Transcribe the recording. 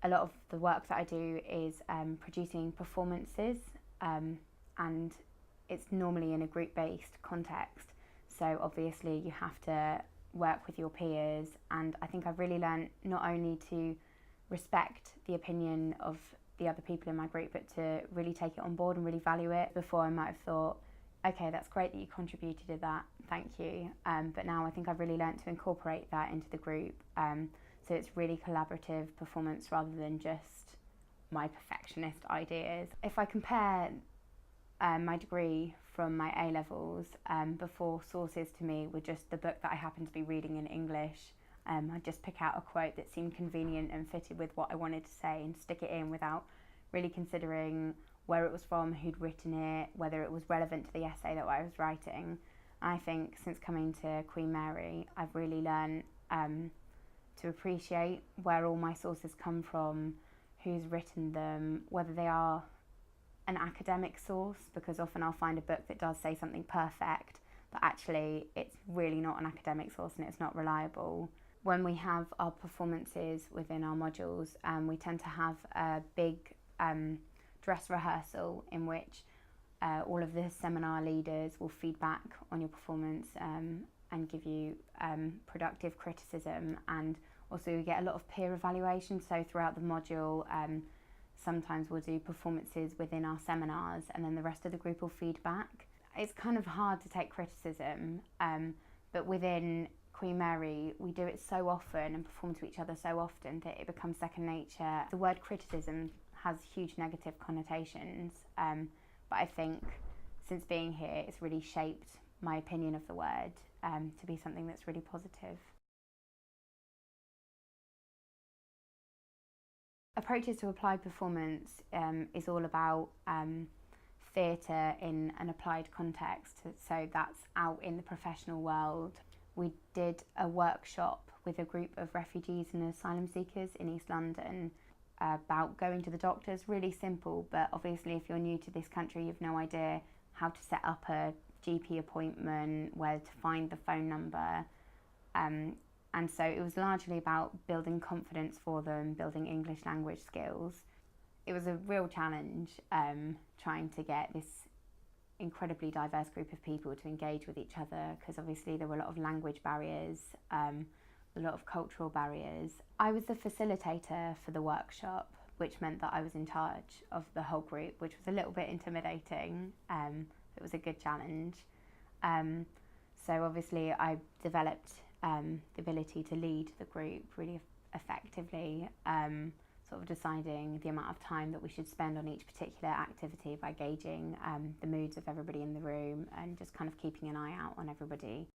A lot of the work that I do is producing performances, and it's normally in a group-based context. So obviously you have to work with your peers, and I think I've really learned not only to respect the opinion of the other people in my group, but to really take it on board and really value it. Before I might have thought, okay, that's great that you contributed to that, thank you. But now I think I've really learnt to incorporate that into the group. So it's really collaborative performance rather than just my perfectionist ideas. If I compare my degree from my A-levels, before sources to me were just the book that I happened to be reading in English. I'd just pick out a quote that seemed convenient and fitted with what I wanted to say and stick it in without really considering where it was from, who'd written it, whether it was relevant to the essay that I was writing. I think since coming to Queen Mary, I've really learned to appreciate where all my sources come from, who's written them, whether they are an academic source, because often I'll find a book that does say something perfect, but actually it's really not an academic source and it's not reliable. When we have our performances within our modules, we tend to have a big dress rehearsal in which all of the seminar leaders will feed back on your performance and give you productive criticism, and also we get a lot of peer evaluation. So throughout the module, sometimes we'll do performances within our seminars and then the rest of the group will feed back. It's kind of hard to take criticism, but within Queen Mary, we do it so often and perform to each other so often that it becomes second nature. The word criticism has huge negative connotations, but I think since being here, it's really shaped my opinion of the word to be something that's really positive. Approaches to applied performance is all about theatre in an applied context, so that's out in the professional world. We did a workshop with a group of refugees and asylum seekers in East London about going to the doctors. Really simple, but obviously if you're new to this country, you've no idea how to set up a GP appointment, where to find the phone number. And so it was largely about building confidence for them, building English language skills. It was a real challenge trying to get this incredibly diverse group of people to engage with each other, because obviously there were a lot of language barriers, a lot of cultural barriers. I was the facilitator for the workshop, which meant that I was in charge of the whole group, which was a little bit intimidating. It was a good challenge. So obviously I developed the ability to lead the group really effectively, sort of deciding the amount of time that we should spend on each particular activity by gauging the moods of everybody in the room and just kind of keeping an eye out on everybody.